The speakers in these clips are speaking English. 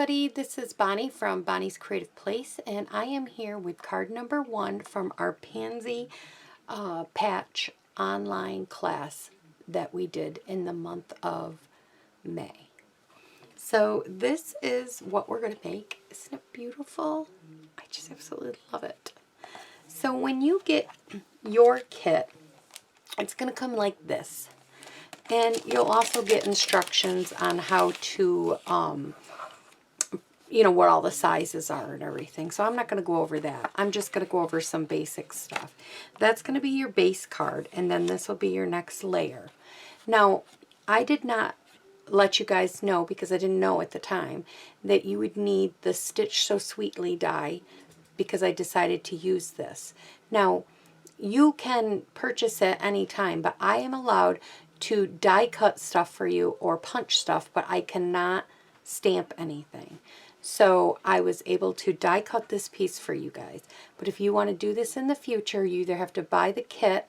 everybody, this is Bonnie from Bonnie's Creative Place, and I am here with card number 1 from our Pansy patch online class that we did in the month of May. So this is what we're going to make. Isn't it beautiful? I just absolutely love it. So when you get your kit, it's going to come like this. And you'll also get instructions on how to, what all the sizes are and everything. So I'm not going to go over that. I'm just going to go over some basic stuff. That's going to be your base card, and then this will be your next layer. Now, I did not let you guys know, because I didn't know at the time, that you would need the Stitch So Sweetly die, because I decided to use this. Now, you can purchase it anytime, but I am allowed to die cut stuff for you or punch stuff, but I cannot stamp anything. So I was able to die cut this piece for you guys. But if you want to do this in the future, you either have to buy the kit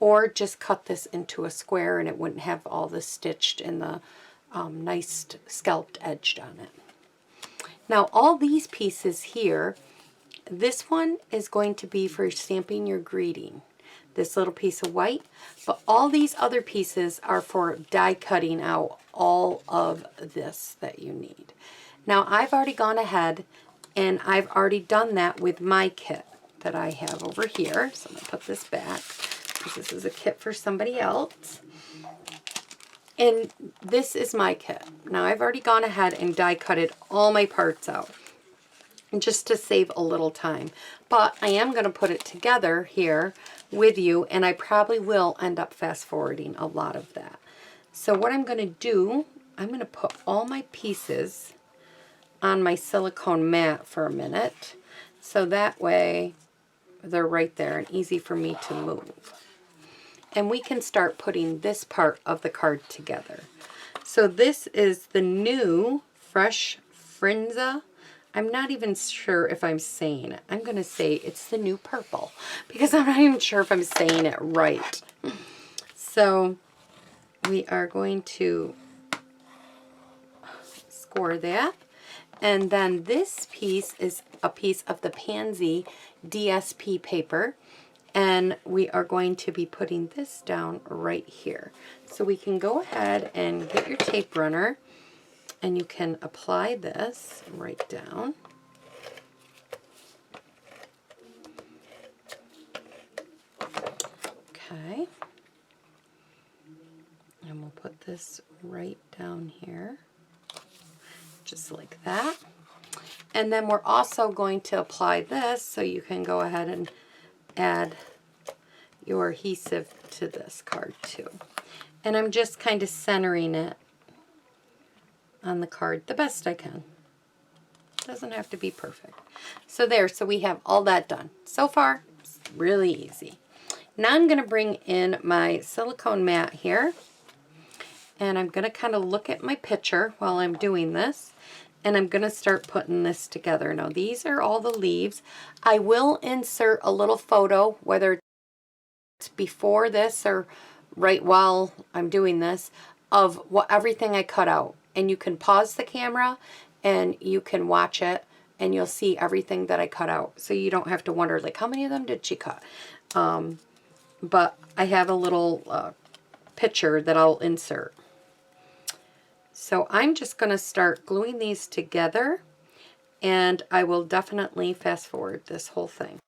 or just cut this into a square, and it wouldn't have all this stitched and the nice scalped edge on it. Now all these pieces here, this one is going to be for stamping your greeting, this little piece of white, but all these other pieces are for die cutting out all of this that you need. Now I've already gone ahead and I've already done that with my kit that I have over here. So I'm going to put this back because this is a kit for somebody else. And this is my kit. Now I've already gone ahead and die cutted all my parts out, just to save a little time. But I am going to put it together here with you, and I probably will end up fast forwarding a lot of that. So what I'm going to do, I'm going to put all my pieces on my silicone mat for a minute, so that way they're right there and easy for me to move. And we can start putting this part of the card together. So this is the new Fresh Frinza. I'm not even sure if I'm saying it. I'm going to say it's the new purple, because I'm not even sure if I'm saying it right. So we are going to score that. And then this piece is a piece of the Pansy DSP paper. And we are going to be putting this down right here. So we can go ahead and get your tape runner, and you can apply this right down. Okay. And we'll put this right down here, just like that. And then we're also going to apply this, so you can go ahead and add your adhesive to this card too. And I'm just kind of centering it on the card the best I can. Doesn't have to be perfect. So there, so we have all that done. So far, it's really easy. Now I'm going to bring in my silicone mat here, and I'm going to kind of look at my picture while I'm doing this, and I'm going to start putting this together. Now these are all the leaves. I will insert a little photo, whether it's before this or right while I'm doing this, of what everything I cut out. And you can pause the camera and you can watch it, and you'll see everything that I cut out. So you don't have to wonder, like, how many of them did she cut? But I have a little picture that I'll insert. So I'm just going to start gluing these together, and I will definitely fast forward this whole thing.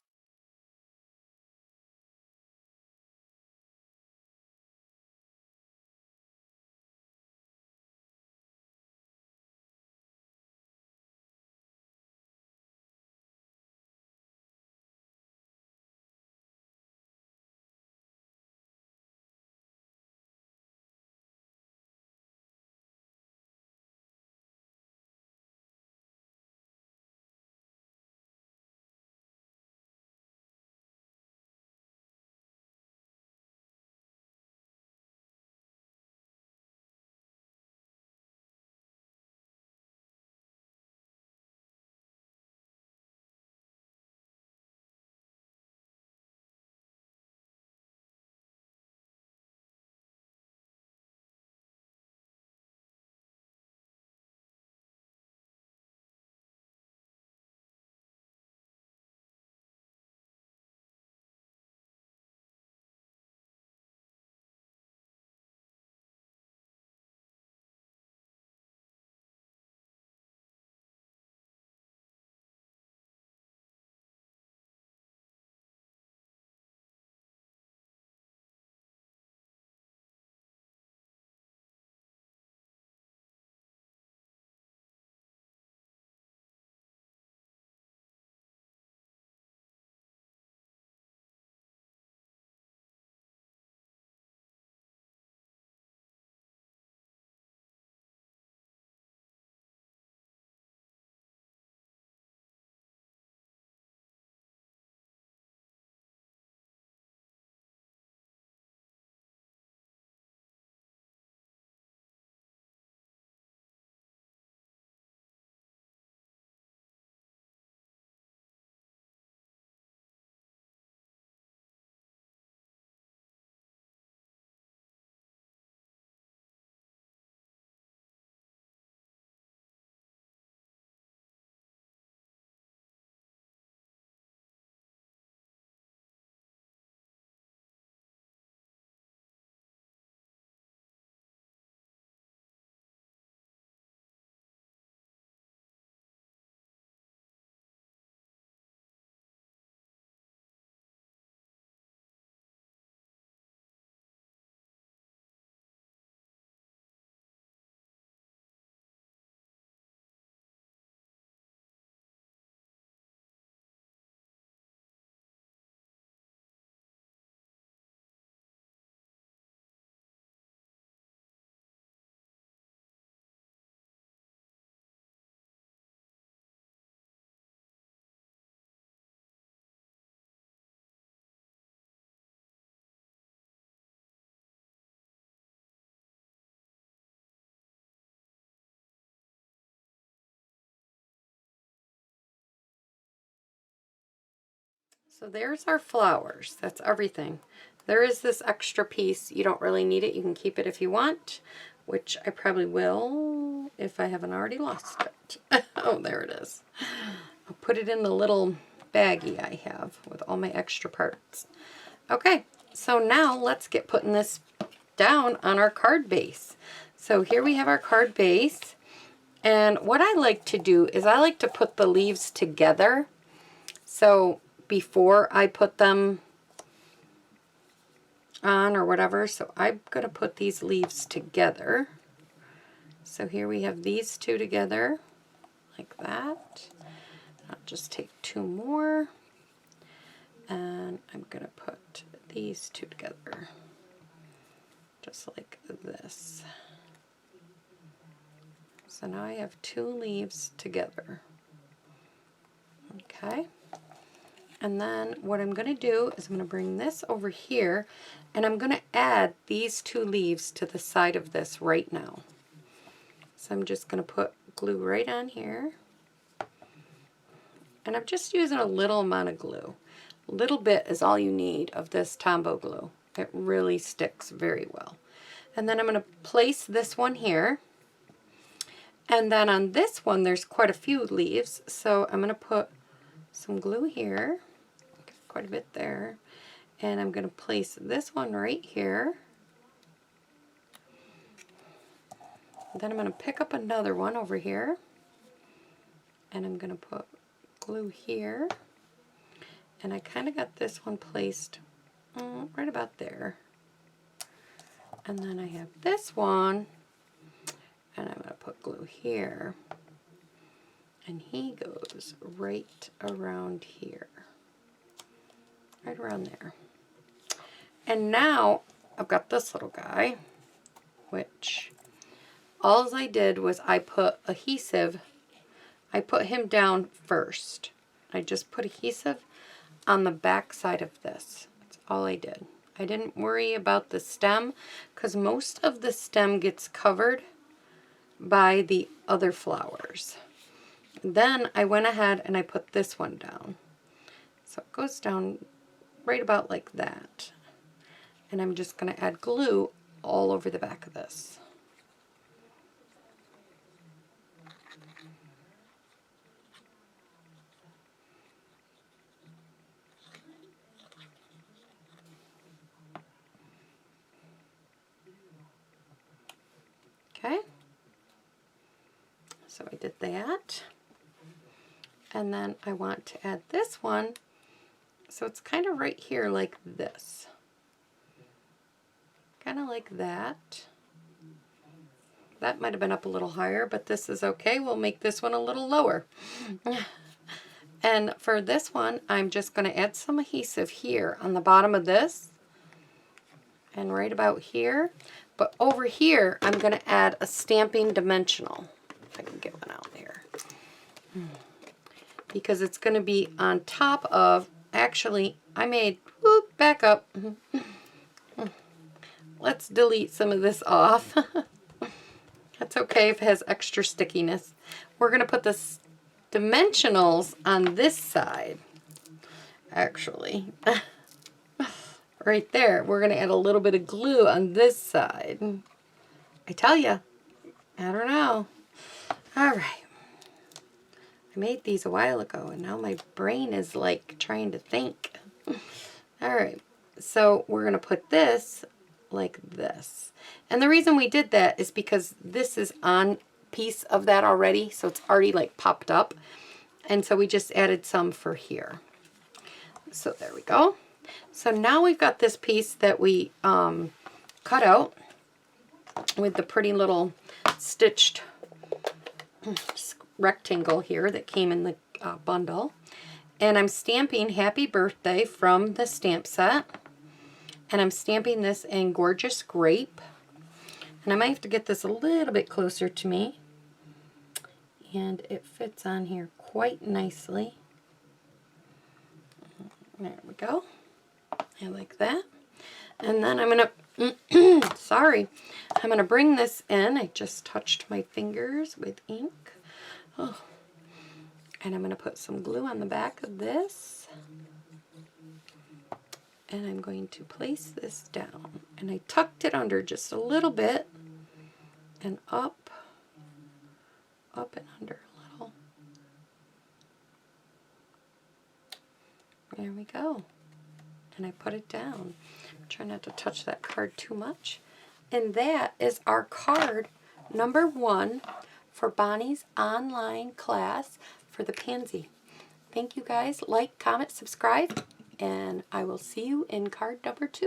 So there's our flowers. That's everything. There is this extra piece. You don't really need it. You can keep it if you want, which I probably will if I haven't already lost it. Oh, there it is. I'll put it in the little baggie I have with all my extra parts. Okay, so now let's get putting this down on our card base. So here we have our card base. And what I like to do is I like to put the leaves together. So before I put them on or whatever, so I'm going to put these leaves together. So here we have these two together like that. I'll just take two more and I'm going to put these two together just like this. So now I have two leaves together. Okay. And then what I'm going to do is I'm going to bring this over here and I'm going to add these two leaves to the side of this right now. So I'm just going to put glue right on here. And I'm just using a little amount of glue. A little bit is all you need of this Tombow glue. It really sticks very well. And then I'm going to place this one here. And then on this one there's quite a few leaves. So I'm going to put some glue here. Quite a bit there. And I'm going to place this one right here. Then I'm going to pick up another one over here. And I'm going to put glue here. And I kind of got this one placed right about there. And then I have this one. And I'm going to put glue here. And he goes right around here. Right around there. And now I've got this little guy, which all I did was I put adhesive. I put him down first. I just put adhesive on the back side of this. That's all I did. I didn't worry about the stem because most of the stem gets covered by the other flowers. Then I went ahead and I put this one down. So it goes down right about like that. And I'm just going to add glue all over the back of this. Okay. So I did that. And then I want to add this one. So it's kind of right here like this. Kind of like that. That might have been up a little higher, but this is okay. We'll make this one a little lower. And for this one, I'm just going to add some adhesive here on the bottom of this. And right about here. But over here, I'm going to add a stamping dimensional. If I can get one out there. Because it's going to be on top of, actually, I made, whoop, back up. Let's delete some of this off. That's okay if it has extra stickiness. We're going to put the dimensionals on this side, actually. Right there. We're going to add a little bit of glue on this side. I tell you, I don't know. All right. I made these a while ago, and now my brain is like trying to think. All right. So we're going to put this like this. And the reason we did that is because this is on piece of that already, so it's already like popped up. And so we just added some for here. So there we go. So now we've got this piece that we cut out with the pretty little stitched rectangle here that came in the bundle. And I'm stamping Happy Birthday from the stamp set. And I'm stamping this in Gorgeous Grape. And I might have to get this a little bit closer to me. And it fits on here quite nicely. There we go. I like that. And then I'm going to, sorry, I'm going to bring this in. I just touched my fingers with ink. Oh. And I'm going to put some glue on the back of this. And I'm going to place this down. And I tucked it under just a little bit and up and under a little. There we go. And I put it down. Try not to touch that card too much. And that is our card number 1 for Bonnie's online class for the Pansy. Thank you guys. Like, comment, subscribe, and I will see you in card number 2.